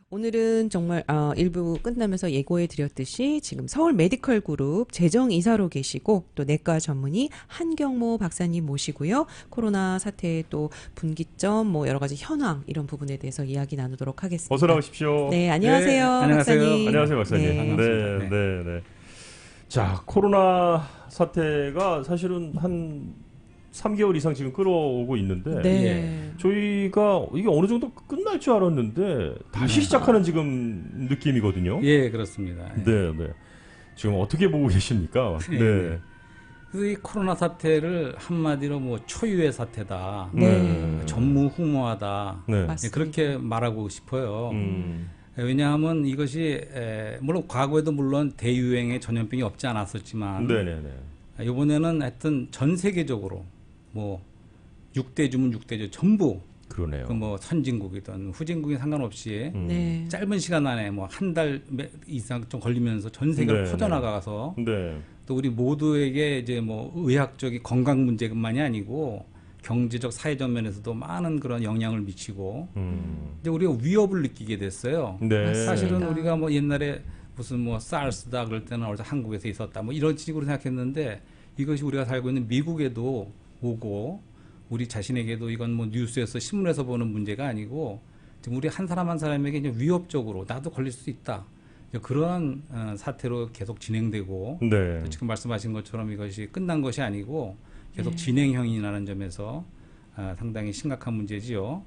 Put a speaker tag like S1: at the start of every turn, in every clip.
S1: 오늘은 정말 일부 끝나면서 예고해 드렸듯이 지금 서울 메디컬 그룹 재정이사로 계시고 또 내과 전문의 한경모 박사님 모시고요. 코로나 사태의 또 분기점 뭐 여러 가지 현황 이런 부분에 대해서 이야기 나누도록 하겠습니다.
S2: 어서 나오십시오.
S1: 네, 안녕하세요.
S3: 네, 안녕하세요.
S1: 박사님.
S2: 안녕하세요, 박사님.
S1: 네.
S2: 네, 네, 네. 자, 코로나 사태가 사실은 한 3개월 이상 지금 끌어오고 있는데
S1: 네.
S2: 저희가 이게 어느 정도 끝날 줄 알았는데 다시 시작하는 지금 느낌이거든요.
S3: 예, 그렇습니다. 예.
S2: 네, 네. 지금 어떻게 보고 계십니까?
S3: 예,
S2: 네.
S3: 그래서 이 코로나 사태를 한마디로 뭐 초유의 사태다,
S1: 네.
S3: 전무후무하다,
S2: 네.
S1: 맞습니다.
S3: 예, 그렇게 말하고 싶어요.
S2: 음.
S3: 왜냐하면 이것이 물론 과거에도 물론 대유행의 전염병이 없지 않았었지만
S2: 네, 네, 네.
S3: 이번에는 하여튼 전 세계적으로 뭐 6대주면 6대주 전부
S2: 그러네요.
S3: 그 뭐 선진국이든 후진국이 상관없이
S1: 네.
S3: 짧은 시간 안에 뭐 한 달 이상 좀 걸리면서 전 세계로
S2: 네,
S3: 퍼져나가서
S2: 네.
S3: 또 우리 모두에게 이제 뭐 의학적인 건강 문제뿐만이 아니고 경제적 사회적 면에서도 많은 그런 영향을 미치고 이제 우리가 위협을 느끼게 됐어요.
S2: 네.
S3: 사실은
S1: 맞습니다.
S3: 우리가 뭐 옛날에 무슨 뭐 사르스다 그럴 때는 어디서 한국에서 있었다 뭐 이런 식으로 생각했는데 이것이 우리가 살고 있는 미국에도 오고 우리 자신에게도 이건 뭐 뉴스에서 신문에서 보는 문제가 아니고 지금 우리 한 사람 한 사람에게 이제 위협적으로 나도 걸릴 수 있다. 그런 사태로 계속 진행되고
S2: 네.
S3: 지금 말씀하신 것처럼 이것이 끝난 것이 아니고 계속
S1: 네.
S3: 진행형이라는 점에서 상당히 심각한 문제지요.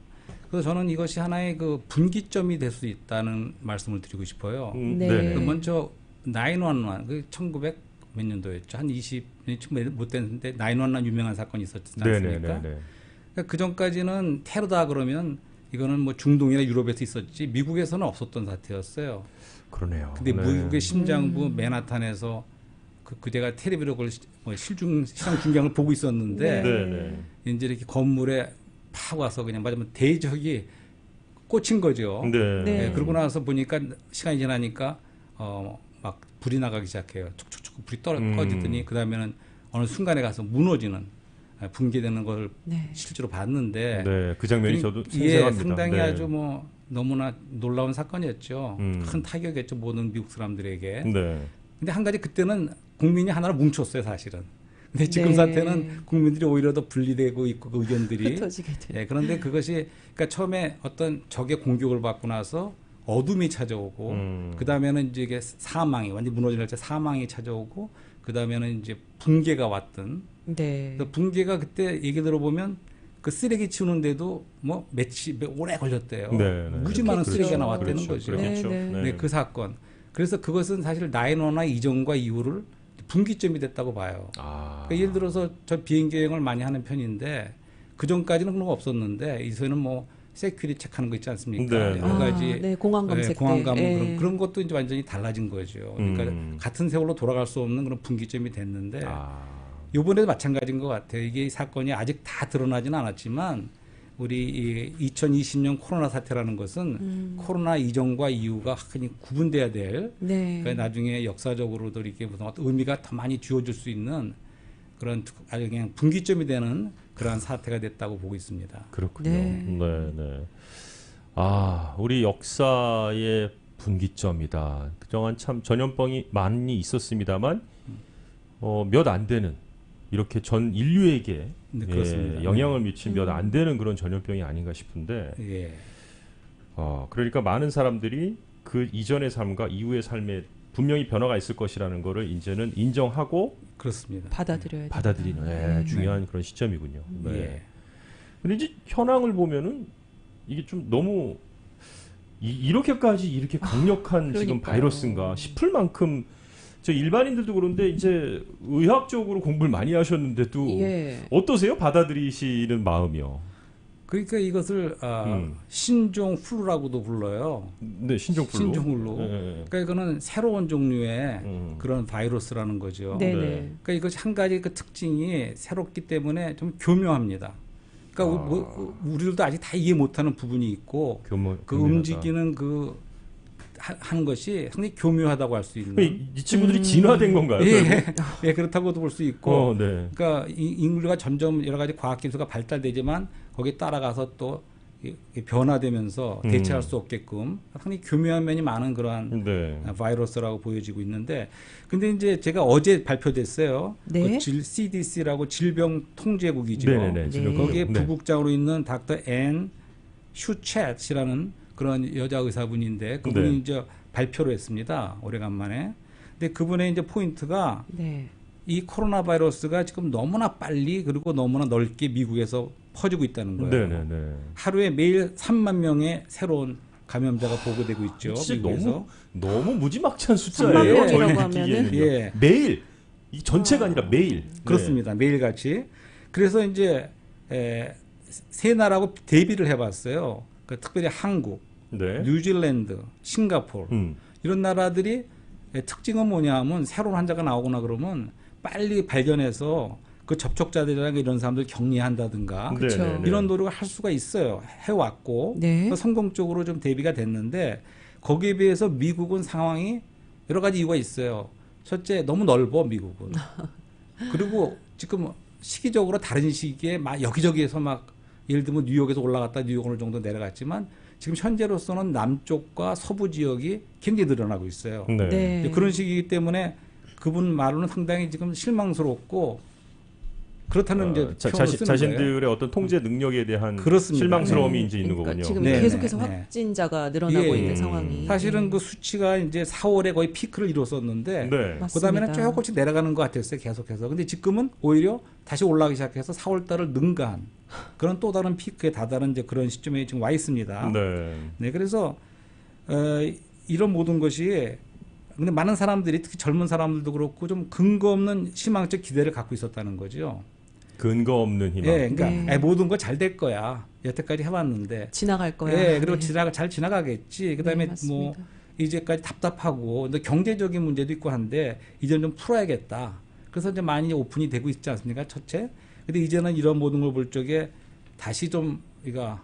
S3: 그래서 저는 이것이 하나의 그 분기점이 될 수 있다는 말씀을 드리고 싶어요.
S1: 네.
S2: 네.
S3: 그 먼저 911, 그 1900 몇 년도였죠? 한 20년 못 됐는데 911 유명한 사건이 있었지 않습니까?
S2: 네네네.
S3: 그러니까 그 전까지는 테러다 그러면 이거는 뭐 중동이나 유럽에서 있었지 미국에서는 없었던 사태였어요.
S2: 그러네요.
S3: 근데
S2: 네.
S3: 미국의 심장부 맨하탄에서 그제가 텔레비로 그걸 뭐 시장 중경을 보고 있었는데
S2: 네네.
S3: 이제 이렇게 건물에 팍 와서 그냥 맞으면 대적이 꽂힌 거죠.
S2: 네.
S1: 네.
S3: 네, 그러고 나서 보니까 시간이 지나니까 막 불이 나가기 시작해요. 촉촉촉 불이 꺼지더니 그 다음에는 어느 순간에 가서 무너지는 붕괴되는 걸
S1: 네.
S3: 실제로 봤는데
S2: 네, 그 장면이 저도
S3: 예,
S2: 생생합니다.
S3: 상당히
S2: 네.
S3: 아주 뭐 너무나 놀라운 사건이었죠.
S2: 음.
S3: 큰 타격이었죠 모든 미국 사람들에게.
S2: 네.
S3: 근데 한 가지 그때는 국민이 하나로 뭉쳤어요 사실은. 근데 지금
S1: 네.
S3: 사태는 국민들이 오히려 더 분리되고 있고 그 의견들이.
S1: 흩어지게 돼.
S3: 예, 그런데 그것이 그러니까 처음에 어떤 적의 공격을 받고 나서 어둠이 찾아오고 그 다음에는 이제 이게 사망이 완전 무너질 때 사망이 찾아오고 그 다음에는 이제 붕괴가 왔던.
S1: 네.
S3: 그래서 붕괴가 그때 얘기 들어보면 그 쓰레기 치우는데도 뭐 오래 걸렸대요.
S2: 네, 네.
S3: 무지 많은
S1: 그렇겠죠.
S3: 쓰레기가 나왔다는
S2: 그렇죠.
S3: 거죠.
S2: 그렇겠죠.
S1: 네,
S2: 네.
S3: 네, 그 사건. 그래서 그것은 사실 911 이전과 이후를 분기점이 됐다고 봐요.
S2: 아.
S3: 그러니까 예를 들어서 저 비행기 여행을 많이 하는 편인데 그 전까지는 그런 거 없었는데 이제는 뭐 세큐리티 체크하는 거 있지 않습니까?
S2: 네, 네.
S3: 여러 가지
S1: 네, 공항 검색
S3: 공항 가면
S1: 때.
S3: 그런 것도 이제 완전히 달라진 거죠. 그러니까 같은 세월로 돌아갈 수 없는 그런 분기점이 됐는데 이번에도 마찬가지인 것 같아요. 이게 이 사건이 아직 다 드러나지는 않았지만 우리 이 2020년 코로나 사태라는 것은 코로나 이전과 이후가 흔히 구분돼야 될
S1: 네.
S3: 그러니까 나중에 역사적으로도 이렇게 무슨 어떤 의미가 더 많이 주어질 수 있는 그런 아주 그냥 분기점이 되는 그러한 사태가 됐다고 보고 있습니다.
S2: 그렇군요.
S1: 네.
S2: 네, 네. 아, 우리 역사의 분기점이다. 그동안 참 전염병이 많이 있었습니다만 몇 안 되는 이렇게 전 인류에게
S3: 네, 그렇습니다.
S2: 영향을 미친 몇 안 되는 그런 전염병이 아닌가 싶은데
S3: 예.
S2: 그러니까 많은 사람들이 그 이전의 삶과 이후의 삶에 분명히 변화가 있을 것이라는 거를 이제는 인정하고
S3: 그렇습니다.
S1: 받아들여야 된다.
S2: 받아들이는 중요한 그런 시점이군요. 네.
S3: 예.
S2: 근데 이제 현황을 보면은 이게 좀 너무 이렇게까지 이렇게 강력한 지금
S1: 그러니까요.
S2: 바이러스인가 싶을 만큼 저 일반인들도 그런데 이제 의학적으로 공부를 많이 하셨는데도
S1: 예.
S2: 어떠세요? 받아들이시는 마음이요.
S3: 그러니까 이것을 신종 플루라고도 불러요.
S2: 네, 신종플루.
S3: 신종플루.
S2: 네.
S3: 그러니까 이거는 새로운 종류의 그런 바이러스라는 거죠.
S1: 네네.
S2: 네.
S3: 그러니까 이것이 한 가지 그 특징이 새롭기 때문에 좀 교묘합니다. 그러니까 우리들도 아직 다 이해 못하는 부분이 있고 그
S2: 교묘하다.
S3: 움직이는 하는 것이 상당히 교묘하다고 할 수 있는.
S2: 이 친구들이 진화된 건가요?
S3: 예, 예, 그렇다고도 볼 수 있고.
S2: 네.
S3: 그러니까 인류가 점점 여러 가지 과학 기술가 발달되지만 거기에 따라가서 또 변화되면서 대체할 수 없게끔 상당히 교묘한 면이 많은 그러한
S2: 네.
S3: 바이러스라고 보여지고 있는데, 근데 이제 제가 어제 발표됐어요.
S1: 네.
S3: 그 CDC라고 질병통제국이죠.
S2: 네네네.
S1: 네.
S3: 거기에
S2: 네.
S3: 부국장으로 있는 닥터 앤 슈챗이라는 그런 여자 의사분인데 그분이
S2: 네.
S3: 이제 발표를 했습니다. 오래간만에. 근데 그분의 이제 포인트가
S1: 네.
S3: 이 코로나 바이러스가 지금 너무나 빨리 그리고 너무나 넓게 미국에서 퍼지고 있다는 거예요.
S2: 네네네.
S3: 하루에 매일 3만 명의 새로운 감염자가 보고되고 있죠.
S2: 진짜
S3: 미국에서.
S2: 너무 무지막지한
S1: 3만
S2: 숫자예요.
S1: 명이라고
S2: 저희
S1: 하면은?
S2: 느끼기에는요.
S3: 예.
S2: 매일 이 전체가 아니라 매일.
S3: 그렇습니다. 매일같이. 그래서 이제 세 나라하고 대비를 해봤어요. 그 특별히 한국,
S2: 네.
S3: 뉴질랜드, 싱가포르
S2: 음.
S3: 이런 나라들이 특징은 뭐냐 하면 새로운 환자가 나오거나 그러면 빨리 발견해서 그 접촉자들이나 이런 사람들 격리한다든가
S1: 그쵸.
S2: 네네네.
S3: 이런 노력을 할 수가 있어요. 해왔고
S1: 네.
S3: 성공적으로 좀 대비가 됐는데 거기에 비해서 미국은 상황이 여러 가지 이유가 있어요. 첫째, 너무 넓어 미국은. 그리고 지금 시기적으로 다른 시기에 막 여기저기에서 막 예를 들면 뉴욕에서 올라갔다 뉴욕 어느 정도 내려갔지만 지금 현재로서는 남쪽과 서부 지역이 굉장히 늘어나고 있어요.
S2: 네.
S1: 네.
S3: 그런 시기이기 때문에 그분 말로는 상당히 지금 실망스럽고 그렇다는 이제 표현을 쓰는 거예요.
S2: 자신들의 어떤 통제 능력에 대한
S3: 그렇습니다.
S2: 실망스러움이
S1: 네.
S2: 이제 있는
S1: 그러니까
S2: 거군요.
S1: 지금
S3: 네,
S1: 계속해서
S3: 네, 네.
S1: 확진자가 늘어나고
S3: 예,
S1: 있는
S3: 예.
S1: 상황이.
S3: 사실은 그 수치가 이제 4월에 거의 피크를 이뤘었는데
S2: 네.
S1: 맞습니다.
S3: 그다음에는 조금씩 내려가는 것 같았어요. 계속해서. 근데 지금은 오히려 다시 올라가기 시작해서 4월 달을 능가한 그런 또 다른 피크에 다다른 이제 그런 시점에 지금 와 있습니다.
S2: 네.
S3: 네, 그래서 이런 모든 것이 근데 많은 사람들이 특히 젊은 사람들도 그렇고 좀 근거 없는 희망적 기대를 갖고 있었다는 거죠.
S2: 근거 없는 희망.
S3: 예, 그러니까
S1: 네.
S3: 모든 거 잘 될 거야. 여태까지 해왔는데.
S1: 지나갈 거야.
S3: 예, 그리고
S1: 네.
S3: 잘 지나가겠지. 그다음에
S1: 네,
S3: 뭐
S1: 맞습니다.
S3: 이제까지 답답하고 근데 경제적인 문제도 있고 한데 이제는 좀 풀어야겠다. 그래서 이제 많이 오픈이 되고 있지 않습니까? 첫째. 근데 이제는 이런 모든 걸 볼 적에 다시 좀 그러니까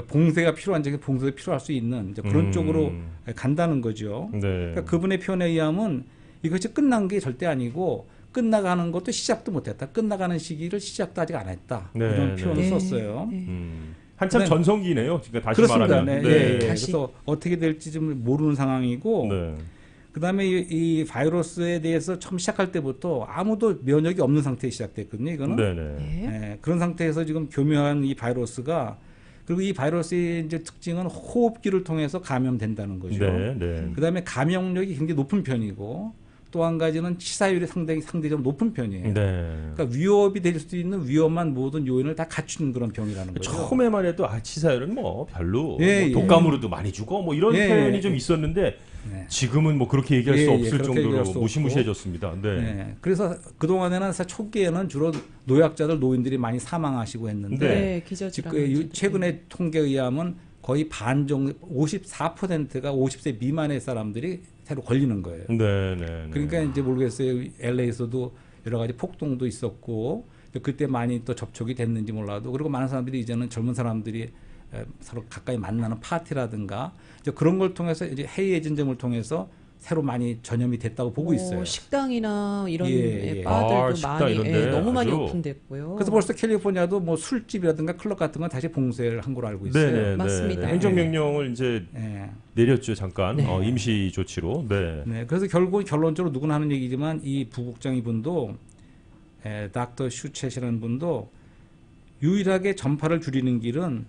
S3: 봉쇄가 필요한 적에 봉쇄가 필요할 수 있는 이제 그런 쪽으로 간다는 거죠.
S2: 네.
S3: 그러니까 그분의 표현에 의하면 이것이 끝난 게 절대 아니고 끝나가는 것도 시작도 못했다. 끝나가는 시기를 시작도 아직 안 했다.
S2: 네,
S3: 이런
S2: 네.
S3: 표현을
S1: 네.
S3: 썼어요.
S1: 네.
S2: 한참
S3: 네.
S2: 전성기네요. 그러니까 다시
S3: 그렇습니다.
S2: 말하면.
S3: 네. 예, 예.
S1: 다시.
S3: 그래서 어떻게 될지 좀 모르는 상황이고
S2: 네.
S3: 그다음에 이 바이러스에 대해서 처음 시작할 때부터 아무도 면역이 없는 상태에 시작됐거든요. 이거는
S2: 네네.
S1: 네.
S3: 예, 그런 상태에서 지금 교묘한 이 바이러스가 그리고 이 바이러스의 이제 특징은 호흡기를 통해서 감염된다는 거죠.
S2: 네. 네.
S3: 그다음에 감염력이 굉장히 높은 편이고 또 한 가지는 치사율이 상대적으로 높은 편이에요.
S2: 네.
S3: 그러니까 위협이 될 수 있는 위험한 모든 요인을 다 갖춘 그런 병이라는 거죠.
S2: 처음에만 해도 치사율은 뭐 별로
S3: 예,
S2: 뭐 독감으로도 많이 죽어 뭐 이런
S3: 예,
S2: 표현이
S3: 예.
S2: 좀 있었는데
S3: 네.
S2: 지금은 뭐 그렇게 얘기할
S3: 예,
S2: 수
S3: 예,
S2: 없을
S3: 그렇게
S2: 정도로
S3: 얘기할 수 없고.
S2: 무시무시해졌습니다. 네.
S3: 네. 그래서 그동안에는 사실 초기에는 주로 노약자들, 노인들이 많이 사망하시고 했는데
S1: 네, 기저질환.
S3: 최근의 통계에 의하면 거의 반 정도 54%가 50세 미만의 사람들이 새로 걸리는 거예요.
S2: 네, 네.
S3: 그러니까 이제 모르겠어요. LA에서도 여러 가지 폭동도 있었고 그때 많이 또 접촉이 됐는지 몰라도 그리고 많은 사람들이 이제는 젊은 사람들이 서로 가까이 만나는 파티라든가 이제 그런 걸 통해서 이제 해외 전쟁을 통해서 새로 많이 전염이 됐다고 보고 있어요.
S1: 식당이나 이런
S3: 예, 예.
S1: 바들도
S2: 식당
S1: 많이
S2: 이런데
S1: 너무 많이
S2: 아주.
S1: 오픈됐고요.
S3: 그래서 벌써 캘리포니아도 뭐 술집이라든가 클럽 같은 건 다시 봉쇄를 한 걸로 알고 있어요.
S2: 네, 네,
S1: 맞습니다.
S2: 네. 행정명령을 이제
S3: 예.
S2: 내렸죠 잠깐
S1: 네.
S2: 임시 조치로. 네.
S3: 네, 그래서 결론적으로 누구나 하는 얘기지만 이 부국장 이분도 닥터 슈챗이라는 분도 유일하게 전파를 줄이는 길은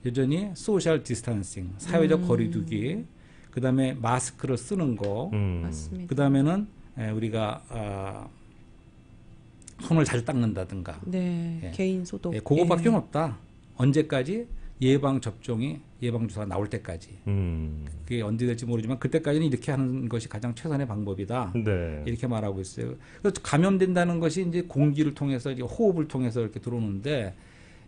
S3: 여전히 소셜 디스턴싱, 사회적 거리두기, 그다음에 마스크를 쓰는 거,
S1: 맞습니다.
S3: 그다음에는 우리가 손을 잘 닦는다든가.
S1: 네,
S3: 예.
S1: 개인 소독.
S3: 그거밖에
S1: 예.
S3: 없다. 언제까지 예방 주사가 나올 때까지. 그게 언제 될지 모르지만 그때까지는 이렇게 하는 것이 가장 최선의 방법이다.
S2: 네.
S3: 이렇게 말하고 있어요. 그래서 감염된다는 것이 이제 공기를 통해서 이제 호흡을 통해서 이렇게 들어오는데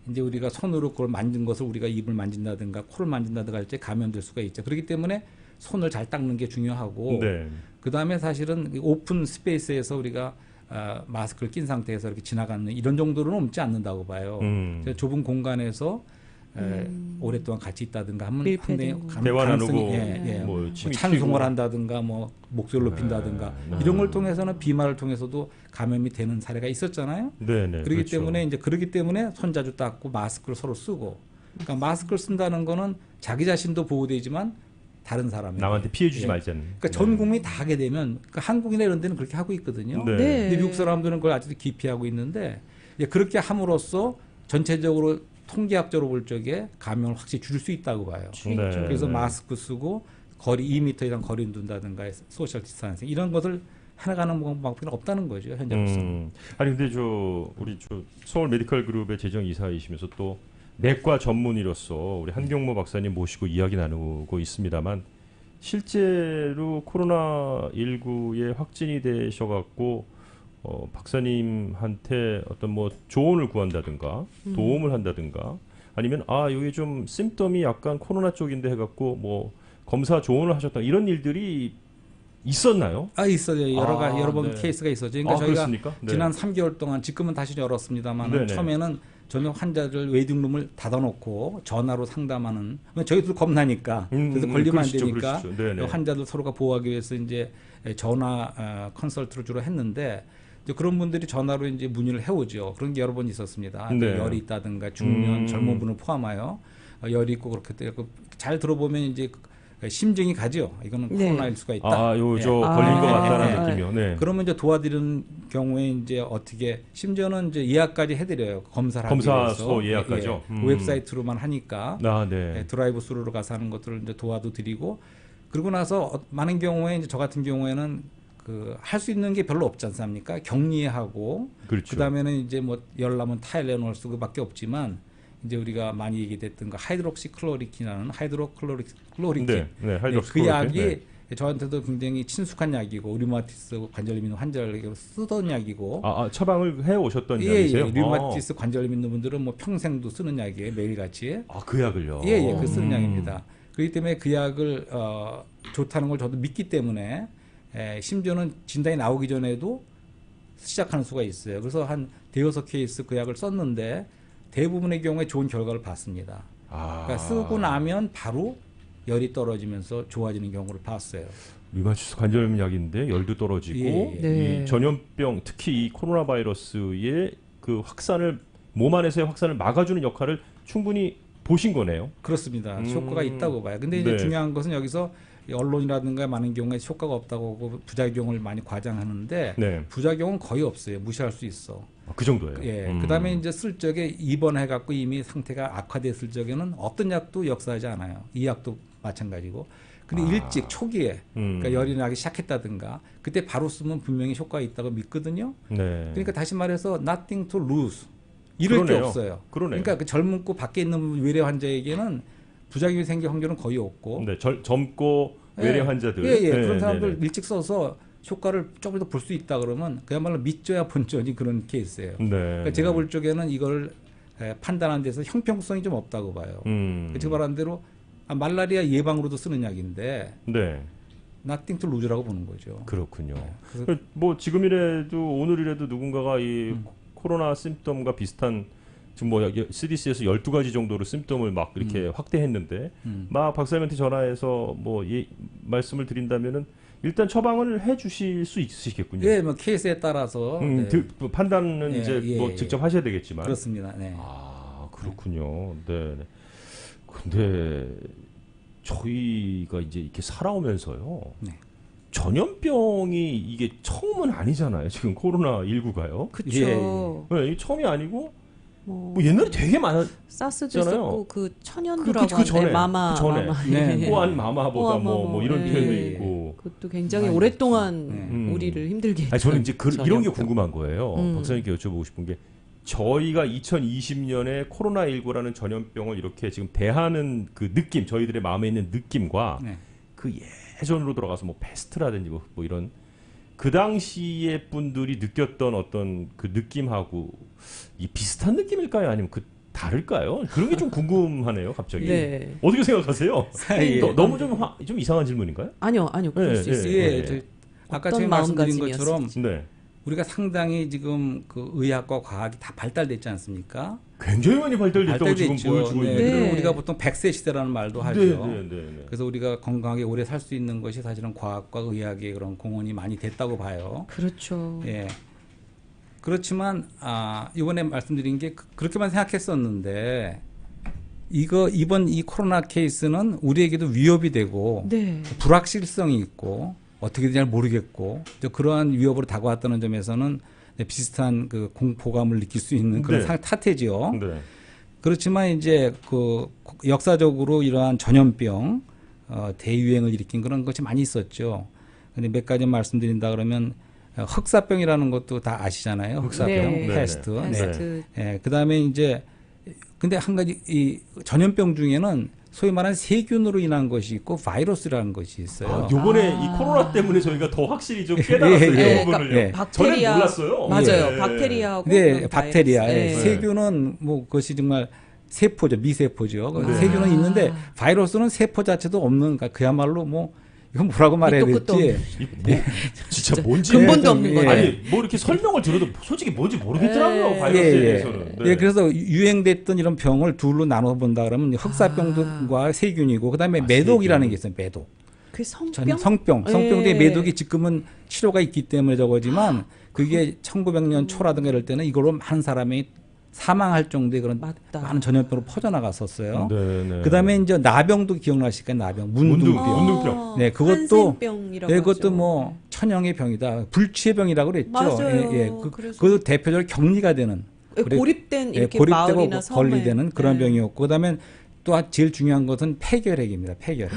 S3: 이제 우리가 손으로 그걸 만진 것을 우리가 입을 만진다든가 코를 만진다든가 할 때 감염될 수가 있죠. 그렇기 때문에 손을 잘 닦는 게 중요하고
S2: 네.
S3: 그 다음에 사실은 오픈 스페이스에서 우리가 마스크를 낀 상태에서 이렇게 지나가는 이런 정도로는 넘지 않는다고 봐요. 그래서 좁은 공간에서 오랫동안 같이 있다든가 하면 상당히
S1: 밀폐되고.
S2: 대화
S3: 가능성이
S2: 나누고
S3: 뭐
S2: 침이
S3: 찬송을
S2: 튀고.
S3: 한다든가 뭐 목소리를 높인다든가
S2: 네.
S3: 이런 걸 통해서는 비말을 통해서도 감염이 되는 사례가 있었잖아요.
S2: 네, 네.
S3: 그렇기
S2: 그렇죠.
S3: 때문에 손 자주 닦고 마스크를 서로 쓰고 그러니까 마스크를 쓴다는 거는 자기 자신도 보호되지만 다른 사람에게
S2: 남한테 피해 주지
S3: 예.
S2: 말자는.
S3: 그러니까 전 국민이 다 하게 되면 그러니까 한국이나 이런 데는 그렇게 하고 있거든요.
S2: 네.
S1: 네.
S3: 근데 미국 사람들은 그걸 아직도 기피하고 있는데 예, 그렇게 함으로써 전체적으로 통계학적으로 볼 적에 감염을 확실히 줄일 수 있다고 봐요.
S2: 네.
S3: 그래서
S2: 네.
S3: 마스크 쓰고 거리 2m 이상 거리를 둔다든가 소셜 디스턴싱 이런 것을 해나가는 방법이 없다는 거죠 현재로서는.
S2: 아니 근데 우리 서울 메디컬 그룹의 재정 이사이시면서 또 내과 전문의로서 우리 한경모 박사님 모시고 이야기 나누고 있습니다만 실제로 코로나 19에 확진이 되셔갖고 박사님한테 어떤 뭐 조언을 구한다든가 도움을 한다든가 아니면 여기 좀 심텀이 약간 코로나 쪽인데 해갖고 뭐 검사 조언을 하셨다 이런 일들이 있었나요?
S3: 있어요. 여러 번
S2: 네.
S3: 케이스가 있었죠. 그러니까 저희가
S2: 그렇습니까? 네.
S3: 지난 3개월 동안 지금은 다시 열었습니다만
S2: 네네.
S3: 처음에는 전혀 환자들 웨이팅룸을 닫아놓고 전화로 상담하는 저희도 겁나니까 그래서 걸리면 안
S2: 그러시죠,
S3: 되니까
S2: 그러시죠. 네네.
S3: 환자들 서로가 보호하기 위해서 이제 전화 컨설트를 주로 했는데 이제 그런 분들이 전화로 이제 문의를 해오죠. 그런 게 여러 번 있었습니다.
S2: 네.
S3: 열이 있다든가 중년 젊은 분을 포함하여 열이 있고 그렇게 되고 잘 들어보면 이제 심증이 가죠. 이거는
S1: 네.
S3: 코로나일 수가 있다.
S2: 걸린 것
S1: 아,
S2: 같다는
S1: 네.
S2: 느낌이요. 네.
S3: 그러면 이제 도와드리는 경우에 이제 어떻게 심지어는 이제 예약까지 해드려요. 검사를 하기
S2: 검사소
S3: 위해서.
S2: 예약까지요?
S3: 웹사이트로만 하니까
S2: 네.
S3: 드라이브 스루로 가서 하는 것들을 이제 도와도 드리고 그러고 나서 많은 경우에 이제 저 같은 경우에는 할 수 있는 게 별로 없지 않습니까? 격리하고
S2: 그렇죠.
S3: 그다음에는 이제 뭐 열나면 타일레놀 쓰고밖에 없지만 이제 우리가 많이 얘기됐던 거 하이드록시클로리킨이라는 하이드로클로리킨
S2: 네,
S3: 그
S2: 하이드록시클로리킨.
S3: 약이
S2: 네.
S3: 저한테도 굉장히 친숙한 약이고 류마티스 관절염 있는 환자를 쓰던 약이고
S2: 처방을 해 오셨던
S3: 예,
S2: 약이세요?
S3: 류마티스 관절염 있는 분들은 뭐 평생도 쓰는 약이에요. 매일같이.
S2: 그 약을요.
S3: 그 쓰는 약입니다. 그렇기 때문에 그 약을 좋다는 걸 저도 믿기 때문에 심지어는 진단이 나오기 전에도 시작하는 수가 있어요. 그래서 한 대여섯 케이스 그 약을 썼는데 대부분의 경우에 좋은 결과를 봤습니다. 그러니까 쓰고 나면 바로 열이 떨어지면서 좋아지는 경우를 봤어요.
S2: 류마티스 관절염 약인데 열도 떨어지고
S3: 예.
S1: 네.
S2: 이 전염병 특히 이 코로나 바이러스의 그 확산을 몸 안에서의 확산을 막아주는 역할을 충분히 보신 거네요.
S3: 그렇습니다. 효과가 있다고 봐요. 근데 이제
S2: 네.
S3: 중요한 것은 여기서 언론이라든가 많은 경우에 효과가 없다고 하고 부작용을 많이 과장하는데
S2: 네.
S3: 부작용은 거의 없어요. 무시할 수 있어.
S2: 그 정도예요.
S3: 그다음에 이제 쓸 적에 입원해 갖고 이미 상태가 악화됐을 적에는 어떤 약도 역사하지 않아요. 이 약도 마찬가지고. 근데 일찍 초기에 그러니까 열이 나기 시작했다든가 그때 바로 쓰면 분명히 효과가 있다고 믿거든요.
S2: 네.
S3: 그러니까 다시 말해서 nothing to lose 이럴
S2: 그러네요.
S3: 게 없어요.
S2: 그러네요.
S3: 그러니까 그 젊고 밖에 있는 외래 환자에게는 부작용이 생길 확률은 거의 없고.
S2: 네, 젊고 외래 환자들. 네,
S3: 그런 사람들
S2: 네, 네.
S3: 일찍 써서 효과를 조금 더 볼 수 있다 그러면 그야말로 믿져야 본전이 그런 케이스예요.
S2: 네.
S3: 그러니까 제가 볼 적에는 이걸 판단하는 데서 형평성이 좀 없다고 봐요. 제가 말한 대로 말라리아 예방으로도 쓰는 약인데
S2: 네.
S3: nothing to lose라고 보는 거죠.
S2: 그렇군요.
S3: 그래서
S2: 뭐 지금이라도 오늘이라도 누군가가 이 코로나 심텀과 비슷한 지금 뭐 CDC에서 12가지 정도로 심텀을 막 이렇게 확대했는데 막 박사님한테 전화해서 뭐 말씀을 드린다면은 일단 처방을 해 주실 수 있으시겠군요.
S3: 예, 뭐 케이스에 따라서
S2: 판단은 이제 뭐 직접 하셔야 되겠지만.
S3: 그렇습니다. 네.
S2: 그렇군요. 네. 근데 저희가 이제 이렇게 살아오면서요.
S3: 네.
S2: 전염병이 이게 처음은 아니잖아요. 지금 코로나 19가요.
S1: 그렇죠.
S2: 네, 이게 처음이 아니고 뭐 옛날에 되게 많았.
S1: 사스도
S2: 있잖아요.
S1: 있었고 그 천연두라고
S2: 그 전에,
S1: 하는데 마마,
S2: 그 전에.
S1: 마마.
S3: 네.
S2: 호환 마마보다 뭐 이런
S1: 네.
S2: 표현도 있고.
S1: 그것도 굉장히
S3: 많이
S1: 오랫동안 우리를 힘들게 했죠.
S2: 저는 이제 이런 게
S1: 전염병.
S2: 궁금한 거예요. 박사님께 여쭤보고 싶은 게 저희가 2020년에 코로나19라는 전염병을 이렇게 지금 대하는 그 느낌, 저희들의 마음에 있는 느낌과 그 예전으로 돌아가서 뭐 패스트라든지 뭐 이런 그 당시에 분들이 느꼈던 어떤 그 느낌하고 이 비슷한 느낌일까요? 아니면 그 다를까요? 그런 게 좀 궁금하네요, 갑자기.
S1: 네.
S2: 어떻게 생각하세요?
S3: 예.
S2: 너무 좀 이상한 질문인가요?
S1: 아니요, 그럴 수 있어요.
S3: 예, 아까
S1: 어떤
S3: 제가 말씀드린
S1: 마음가짐이었을지.
S3: 것처럼
S2: 네.
S3: 우리가 상당히 지금 그 의학과 과학이 다 발달됐지 않습니까?
S2: 굉장히 많이 발달됐다고 지금
S3: 발달됐죠.
S2: 보여주고
S3: 네.
S2: 있는데.
S3: 그리고 우리가 보통 100세 시대라는 말도 하죠.
S2: 네.
S3: 그래서 우리가 건강하게 오래 살 수 있는 것이 사실은 과학과 의학의 그런 공헌이 많이 됐다고 봐요.
S1: 그렇죠.
S3: 예. 그렇지만 이번에 말씀드린 게 그렇게만 생각했었는데 이번 이 코로나 케이스는 우리에게도 위협이 되고
S1: 네.
S3: 불확실성이 있고 어떻게 되는지 잘 모르겠고 그러한 위협으로 다가왔다는 점에서는 비슷한 그 공포감을 느낄 수 있는 그런
S2: 네.
S3: 탓이죠.
S2: 네.
S3: 그렇지만 이제 그 역사적으로 이러한 전염병 대유행을 일으킨 그런 것이 많이 있었죠. 근데 몇 가지 말씀드린다 그러면 흑사병이라는 것도 다 아시잖아요. 흑사병,
S1: 네.
S3: 패스트.
S2: 네.
S1: 패스트.
S3: 네. 그다음에 이제 근데 한 가지 이 전염병 중에는 소위 말하는 세균으로 인한 것이 있고 바이러스라는 것이 있어요.
S2: 요번에 이 코로나 때문에 저희가 더 확실히 좀 깨달았어요.
S3: 예, 예.
S2: 그 부분을요.
S3: 예.
S2: 저는 몰랐어요.
S1: 맞아요.
S2: 예.
S1: 박테리아하고
S3: 네,
S1: 그런
S3: 박테리아.
S1: 바이러스.
S3: 예.
S1: 네.
S3: 세균은 뭐 그것이 정말 세포죠, 미세포죠.
S2: 네.
S3: 세균은 있는데 바이러스는 세포 자체도 없는, 그러니까 그야말로 뭐 이건 뭐라고 말해야
S1: 밑도 끝도
S3: 될지.
S2: 진짜 뭔지
S1: 근본도 없는
S3: 예.
S1: 거죠.
S2: 아니 뭐 이렇게 설명을 들어도 솔직히 뭔지 모르겠더라고요.
S1: 예.
S2: 바이러스에
S3: 예, 예.
S2: 대해서는. 네.
S3: 예, 그래서 유행됐던 이런 병을 둘로 나눠 본다 그러면 흑사병과 세균이고 그다음에 매독이라는
S2: 세균.
S3: 게 있어요. 매독.
S1: 그 성병?
S3: 성병
S1: 예.
S3: 매독이 지금은 치료가 있기 때문에 저거지만 그게 1900년 초라든가 이럴 때는 이걸로 많은 사람이 사망할 정도의 그런
S1: 맞다.
S3: 많은 전염병으로 퍼져나갔었어요.
S2: 네.
S3: 그다음에 이제 나병도 기억나실까요? 나병, 문둥병.
S2: 문둥병.
S3: 네, 그것도
S1: 한센병이라고
S3: 네, 그것도
S1: 하죠.
S3: 뭐 천형의 병이다. 불치의 병이라고 그랬죠.
S1: 맞아요.
S3: 예,
S1: 그래서-
S3: 그것도 대표적으로 격리가 되는
S1: 예, 고립된
S3: 예,
S1: 이렇게
S3: 고립되고
S1: 마을이나 섬에
S3: 권리되는 그런
S1: 네.
S3: 병이었고 그다음에 또 제일 중요한 것은 폐결핵입니다. 폐결핵.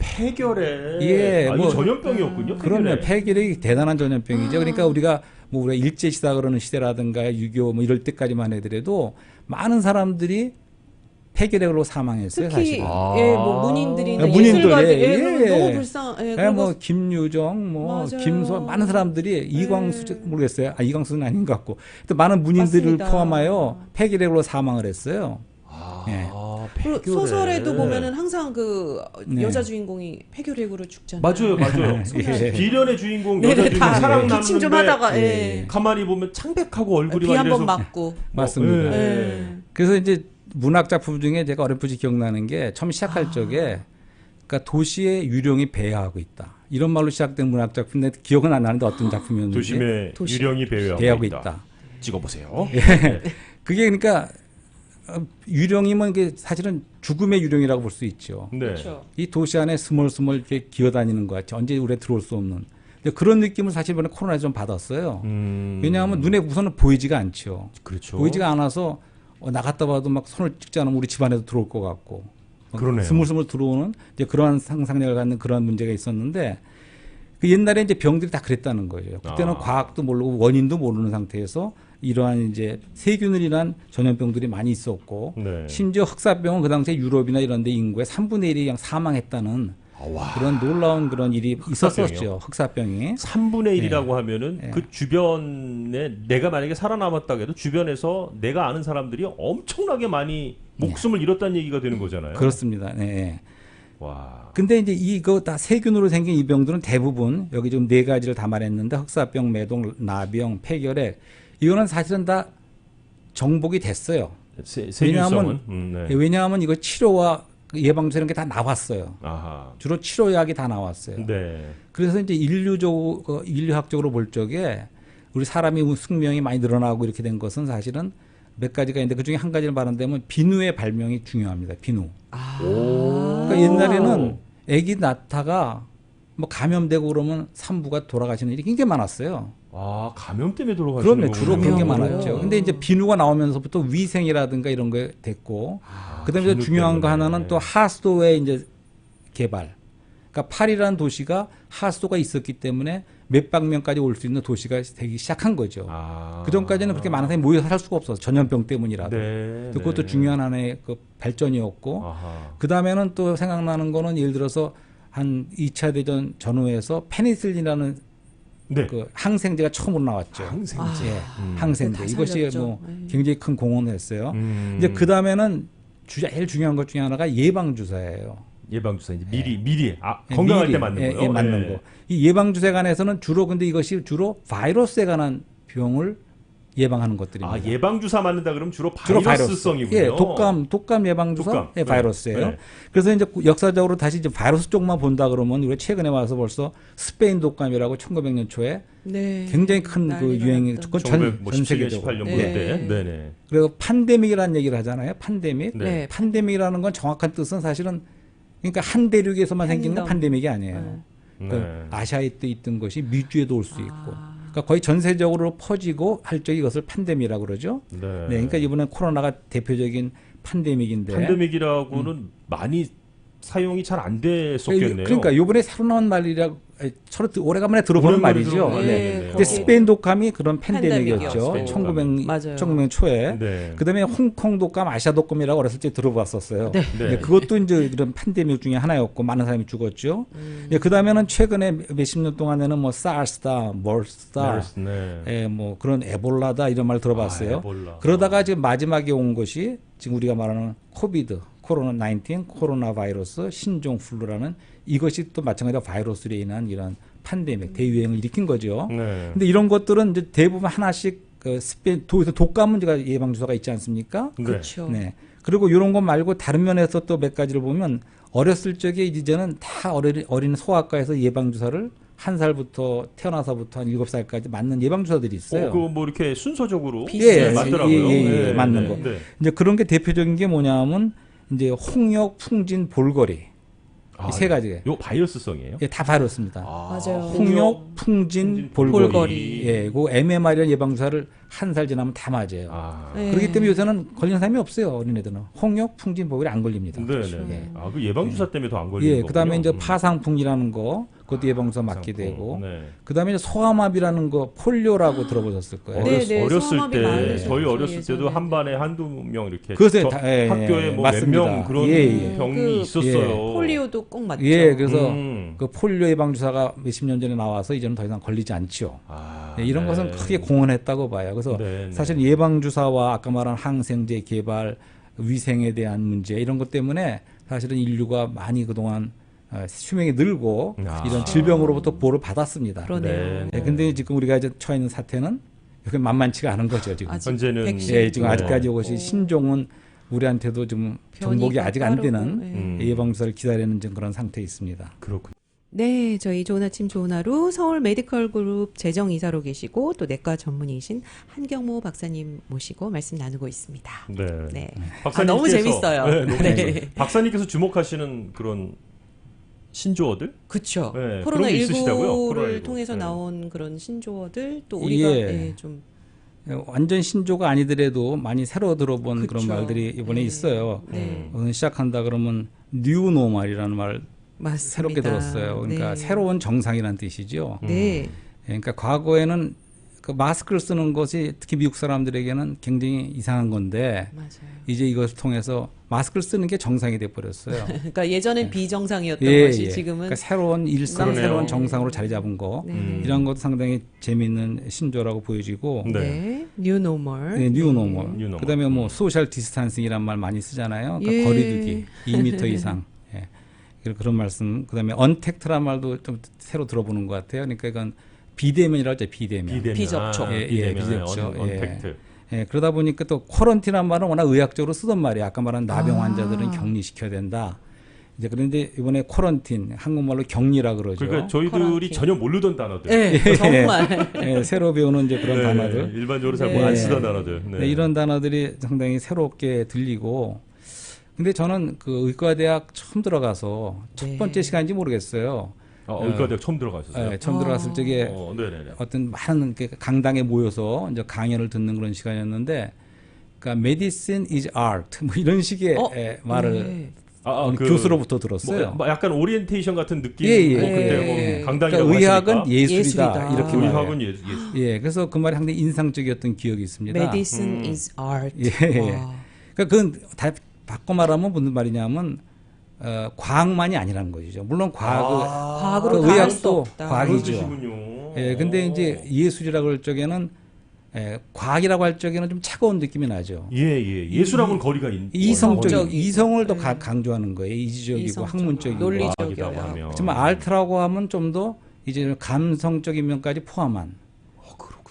S2: 폐결에
S3: 예,
S2: 이거
S3: 뭐-
S2: 전염병이었군요.
S3: 그러면
S2: 폐결에.
S3: 폐결핵이 대단한 전염병이죠. 그러니까 우리가 뭐 우리가 일제 시다 그러는 시대라든가 6.25 뭐 이럴 때까지만 해더라도 많은 사람들이 폐결핵으로 사망했어요.
S1: 특히
S3: 사실은.
S1: 예, 뭐 문인들이나
S3: 문인들,
S1: 예술가들
S3: 예,
S1: 예,
S3: 예.
S1: 너무 불쌍. 예,
S3: 예,
S1: 그리고
S3: 뭐 김유정, 뭐
S1: 맞아요.
S3: 김소 많은 사람들이 이광수
S1: 네.
S3: 모르겠어요. 아 이광수는 아닌 것 같고, 또 많은 문인들을
S1: 맞습니다.
S3: 포함하여 폐결핵으로 사망을 했어요. 예.
S1: 그리고
S2: 폐결에.
S1: 소설에도 보면은 항상 그
S3: 네.
S1: 여자 주인공이 폐결핵으로 죽잖아요.
S2: 맞아요, 맞아요.
S3: 예.
S2: 비련의 주인공
S1: 네,
S2: 여자
S1: 네,
S2: 주인공
S1: 다
S2: 사랑
S1: 기침 좀
S2: 나누는데
S1: 하다가 예.
S3: 예.
S2: 가만히 보면 창백하고 얼굴이
S1: 비
S2: 막
S1: 한 번
S2: 이래서
S1: 맞고.
S3: 맞습니다.
S2: 예.
S1: 예.
S3: 그래서 이제 문학 작품 중에 제가 어렴풋이 기억나는 게 처음 시작할 적에 그러니까 도시의 유령이 배회하고 있다. 이런 말로 시작된 문학 작품, 내 기억은 안 나는데 어떤 작품이었는지
S2: 도심에
S1: 도심.
S2: 유령이 배회하고
S3: 배회하고
S2: 있다.
S3: 있다.
S2: 찍어보세요.
S3: 그게 그러니까 유령이면 이게 사실은 죽음의 유령이라고 볼 수 있죠.
S2: 네.
S1: 그렇죠.
S3: 이 도시 안에 스멀스멀 이렇게 기어다니는 것 같이 언제 우리가 들어올 수 없는 근데 그런 느낌을 사실 이번에 코로나에 좀 받았어요. 왜냐하면 눈에 우선은 보이지가 않죠.
S2: 그렇죠.
S3: 보이지가 않아서 나갔다 봐도 막 손을 찍지 않으면 우리 집안에도 들어올 것 같고
S2: 그러네요.
S3: 스물스물 들어오는 이제 그러한 상상력을 갖는 그런 문제가 있었는데 그 옛날에 이제 병들이 다 그랬다는 거예요. 그때는
S2: 아.
S3: 과학도 모르고 원인도 모르는 상태에서 이러한 이제 세균을 인한 전염병들이 많이 있었고
S2: 네.
S3: 심지어 흑사병은 그 당시에 유럽이나 이런 데 인구의 3분의 1이 그냥 사망했다는
S2: 와.
S3: 그런 놀라운 그런 일이
S2: 흑사병이요?
S3: 있었었죠. 흑사병이.
S2: 3분의 1이라고 하면은
S3: 네.
S2: 그 주변에 내가 만약에 살아남았다고 해도 주변에서 내가 아는 사람들이 엄청나게 많이 목숨을 잃었다는 얘기가 되는 거잖아요.
S3: 그렇습니다. 네.
S2: 와.
S3: 근데 이제 이거 다 세균으로 생긴 이 병들은 대부분 여기 좀 네 가지를 다 말했는데 흑사병, 매동, 나병, 폐결핵 이거는 사실은 다 정복이 됐어요.
S2: 세균성은 네.
S3: 왜냐하면 이거 치료와 예방주사 이런 게 다 나왔어요.
S2: 아하.
S3: 주로 치료약이 다 나왔어요.
S2: 네.
S3: 그래서 이제 인류학적으로 볼 적에 우리 사람이 숙명이 많이 늘어나고 이렇게 된 것은 사실은 몇 가지가 있는데 그 중에 한 가지를 말한다면 비누의 발명이 중요합니다. 비누.
S2: 오.
S3: 그러니까 옛날에는 아기 낳다가 뭐 감염되고 그러면 산부가 돌아가시는 일이 굉장히 많았어요.
S2: 아, 감염 때문에 돌아가시는
S3: 그러면 주로 그런 게
S1: 감염으로.
S3: 많았죠. 근데 이제 비누가 나오면서부터 위생이라든가 이런 게 됐고, 그다음에
S2: 비누
S3: 이제 중요한 거
S2: 때문에.
S3: 하나는 또 하수도의 이제 개발. 그러니까 파리라는 도시가 하수도가 있었기 때문에 몇백 명까지 올 수 있는 도시가 되기 시작한 거죠.
S2: 아.
S3: 그 전까지는 그렇게 많은 사람이 모여서 살 수가 없었어. 전염병 때문이라도.
S2: 네.
S3: 그것도
S2: 네.
S3: 중요한 하나의 그 발전이었고,
S2: 아하.
S3: 그 다음에는 또 생각나는 거는 예를 들어서 한 2차 대전 전후에서 페니실린이라는
S2: 네.
S3: 그 항생제가 처음으로 나왔죠.
S2: 항생제.
S3: 예,
S2: 음.
S3: 항생제.
S1: 다
S3: 이것이
S1: 살렸죠.
S3: 뭐
S1: 네.
S3: 굉장히 큰 공헌을 했어요.
S2: 음.
S3: 이제 그 다음에는 제일 중요한 것 중에 하나가 예방주사예요.
S2: 예방주사 이제 미리 건강할
S3: 미리,
S2: 때 맞는 거요.
S3: 예, 맞는 거. 이 예방주사에 관해서는 주로 근데 이것이 주로 바이러스에 관한 병을 예방하는 것들입니다.
S2: 아, 예방 주사 맞는다 그러면 주로
S3: 주로
S2: 바이러스성이군요.
S3: 예, 독감 예방 주사,
S2: 독감.
S3: 예, 바이러스예요.
S2: 네.
S3: 그래서 이제 역사적으로 다시 이제 바이러스 쪽만 본다 그러면 우리가 최근에 와서 벌써 스페인 독감이라고 1900년 초에
S1: 네.
S3: 굉장히 큰 그
S1: 난리가
S3: 유행이
S1: 났던.
S3: 전 세계적으로.
S2: 18년
S1: 네.
S2: 때. 네네.
S3: 그리고 팬데믹이라는 얘기를 하잖아요. 팬데믹.
S2: 네.
S3: 팬데믹이라는 건 정확한 뜻은 사실은 그러니까 한 대륙에서만 생기는 건
S1: 팬덤.
S3: 팬데믹이 아니에요.
S1: 네.
S3: 그러니까 아시아에 때 있던 것이 미주에도 올 수 있고.
S1: 아.
S3: 그러니까 거의 전 세계적으로 퍼지고 할 적에 이것을 팬데믹이라고 그러죠.
S2: 네.
S3: 네, 그러니까 이번에 코로나가 대표적인 팬데믹인데.
S2: 팬데믹이라고는 많이 사용이 잘 안 됐었겠네요.
S3: 그러니까 이번에 새로 나온 말이라 서로 오래간만에 들어보는
S2: 오랜만에
S3: 말이죠.
S2: 들어보는
S3: 네.
S2: 말이네요.
S3: 근데 스페인 독감이 그런 팬데믹이었죠.
S1: 팬데믹이었죠.
S3: 1900년 초에.
S2: 네.
S3: 그다음에 홍콩 독감, 아시아 독감이라고 어렸을 때 들어봤었어요.
S1: 네.
S2: 네.
S3: 그것도 이제 이런 팬데믹 중에 하나였고 많은 사람이 죽었죠. 그다음에는 최근에 몇십 년 동안에는 뭐 사르스다, 멀스다,
S2: 네.
S3: 뭐 그런 에볼라다 이런 말 들어봤어요.
S2: 아, 에볼라.
S3: 그러다가 지금 마지막에 온 것이 지금 우리가 말하는 코로나19, 코로나 바이러스, 신종 플루라는 이것이 또 마찬가지로 바이러스로 인한 이런 팬데믹, 대유행을 일으킨 거죠.
S2: 네.
S3: 근데 이런 것들은 이제 대부분 하나씩 그 스페인 독감 문제가 예방 주사가 있지 않습니까?
S2: 네.
S1: 그렇죠.
S3: 네. 그리고 이런 것 말고 다른 면에서 또 몇 가지를 보면 어렸을 적에 이제는 다 어린 소아과에서 예방 주사를 한 살부터 태어나서부터 한 7살까지 맞는 예방 주사들이 있어요.
S2: 그거 뭐 이렇게 순서적으로
S3: 예,
S2: 맞더라고요.
S3: 예, 맞는 거.
S2: 네.
S3: 이제 그런 게 대표적인 게 뭐냐면 이제 홍역, 풍진, 볼거리 이 세 가지.
S2: 요 바이러스성이에요?
S3: 예, 다 바이러스입니다.
S1: 맞아요.
S3: 홍역, 풍진, 볼거리.
S1: 볼거리.
S3: 예, 그 MMR이라는 예방 주사를 한 살 지나면 다 맞아요.
S2: 아.
S1: 네.
S3: 그렇기 때문에 요새는 걸리는 사람이 없어요. 어린애들은 홍역, 풍진, 볼거리 안 걸립니다.
S2: 네네.
S3: 예.
S2: 아, 그 예방 주사 때문에 더 안 걸리는
S3: 예,
S2: 거군요.
S3: 그다음에 이제 파상풍이라는 거 그것도 예방주사 맞게
S2: 파상풍.
S3: 되고
S2: 네.
S3: 그다음에 이제 소아마비라는 거 폴리오라고 들어보셨을 거예요.
S1: 네, 네,
S2: 어렸을
S1: 소아마비
S2: 때
S1: 많이
S2: 저희
S1: 있었죠,
S2: 어렸을 때도
S1: 예전에.
S2: 한 반에 한두 명 이렇게
S3: 그것에
S2: 저
S3: 다- 예,
S2: 학교에
S3: 예,
S2: 뭐 몇
S3: 맞습니다.
S2: 명 그런
S3: 예, 예.
S2: 병이
S1: 그
S2: 있었어요.
S1: 폴리오도 꼭 맞죠.
S3: 예, 그래서
S2: 음.
S3: 그 폴리오 예방주사가 몇십 년 전에 나와서 이제는 더 이상 걸리지 않죠.
S2: 아,
S3: 네, 이런
S2: 네.
S3: 것은 크게 공헌했다고 봐요. 그래서
S2: 네, 네.
S3: 사실 예방주사와 아까 말한 항생제 개발, 위생에 대한 문제 이런 것 때문에 사실은 인류가 많이 그동안 수명이 늘고
S2: 아.
S3: 이런 질병으로부터 보호를 받았습니다.
S1: 그러네요.
S2: 네.
S3: 근데 지금 우리가 이제 처해 있는 사태는 이게 만만치가 않은 거죠 지금.
S1: 아직
S2: 현재는
S1: 백신.
S3: 예, 지금
S2: 네.
S3: 아직까지 이것이 신종은 우리한테도 좀 정복이
S1: 변이가
S3: 아직 안
S1: 빠르고,
S3: 되는
S1: 예.
S3: 예방주사를 기다리는 좀 그런 상태에 있습니다.
S2: 그렇군요.
S1: 네, 저희 좋은 아침 좋은 하루 서울 메디컬 그룹 재정이사로 계시고 또 내과 전문의신 한경모 박사님 모시고 말씀 나누고 있습니다.
S2: 네.
S1: 네.
S2: 박사님께서
S1: 너무 재밌어요.
S2: 네, 너무
S1: 네.
S2: 재밌어요. 박사님께서 주목하시는 그런 신조어들?
S1: 그렇죠.
S2: 네, 그런 게 있으시다고요?
S1: 코로나19를
S2: 코로나19.
S1: 통해서
S2: 네.
S1: 나온 그런 신조어들 또 우리가
S3: 예.
S1: 예, 좀
S3: 완전 신조가 아니더라도 많이 새로 들어본 그런
S1: 그쵸.
S3: 말들이 이번에
S1: 네.
S3: 있어요.
S1: 네.
S3: 오늘 시작한다 그러면 뉴노멀이라는 말
S1: 맞습니다.
S3: 새롭게 들었어요. 그러니까
S1: 네.
S3: 새로운 정상이라는 뜻이죠.
S1: 네.
S3: 예, 그러니까 과거에는 그 마스크를 쓰는 것이 특히 미국 사람들에게는 굉장히 이상한 건데
S1: 맞아요.
S3: 이제 이것을 통해서 마스크를 쓰는 게 정상이 돼 버렸어요.
S1: 그러니까 예전엔 비정상이었던 것이 지금은
S3: 그러니까 새로운 일상,
S2: 그러네요.
S3: 새로운 정상으로 자리 잡은 거
S1: 네.
S3: 이런 것도 상당히 재미있는 신조라고 보여지고
S2: 네.
S1: 네. New normal.
S3: 네, 뉴노멀.
S2: 뉴노멀.
S3: 그다음에 뭐 소셜 디스탄싱이란 말 많이 쓰잖아요. 그러니까
S1: 예.
S3: 거리두기 2m 이상. 예. 그런 말씀. 그다음에 언택트란 말도 좀 새로 들어보는 것 같아요. 그러니까 이건 비대면이라고 하죠. 비대면.
S1: 비접촉.
S3: 예,
S2: 비대면,
S3: 비접촉.
S2: 언택트.
S3: 예, 그러다 보니까 또 쿼런틴이란 말은 워낙 의학적으로 쓰던 말이에요. 아까 말한 나병
S1: 아.
S3: 환자들은 격리시켜야 된다. 이제 그런데 이번에 쿼런틴 한국말로 격리라 그러죠.
S2: 그러니까 저희들이
S1: 쿼런틴.
S2: 전혀 모르던 단어들.
S1: 네, 정말.
S3: 예, 새로 배우는 이제 그런
S2: 네,
S3: 단어들.
S2: 일반적으로 잘
S1: 네.
S2: 안 쓰던 단어들. 네.
S3: 네, 이런 단어들이 상당히 새롭게 들리고. 근데 저는 그 의과대학 처음 들어가서 첫
S1: 네.
S3: 번째 시간인지 모르겠어요.
S2: 의과대학 처음 들어가셨어요?
S3: 예, 처음 들어갔을 적에
S2: 네네네.
S3: 어떤 많은 그 강당에 모여서 이제 강연을 듣는 그런 시간이었는데, 그러니까 medicine is art 뭐 이런 식의 말을
S1: 네.
S3: 어느 교수로부터 들었어요.
S2: 뭐 약간 오리엔테이션 같은 느낌.
S3: 예, 예.
S2: 뭐 그때 뭐
S1: 예.
S2: 강당이라고
S3: 그러니까 의학은
S2: 하시니까.
S3: 예술이다,
S1: 예술이다.
S3: 이렇게 말해요.
S2: 의학은 예술.
S3: 예, 그래서 그 말이 상당히 인상적이었던 기억이 있습니다.
S1: Medicine is art.
S3: 예, 예.
S1: 와.
S3: 그러니까 그건 다 바꿔 말하면 무슨 말이냐면 과학만이 아니라는 것이죠. 물론
S1: 과학으로
S3: 그
S1: 다 할 수
S3: 의학도
S1: 없다.
S3: 과학이죠.
S2: 그런 뜻이군요.
S3: 예, 근데 이제 예술이라고 할 적에는 과학이라고 할 적에는 좀 차가운 느낌이 나죠.
S2: 예술하고는 거리가 있는
S1: 이성적이고.
S3: 이성을 더
S1: 네.
S3: 강조하는 거예요. 이지적이고
S1: 이성적,
S3: 학문적이고.
S1: 논리적이어야
S2: 하면.
S3: 하지만 아트라고 하면 좀 더 이제 감성적인 면까지 포함한.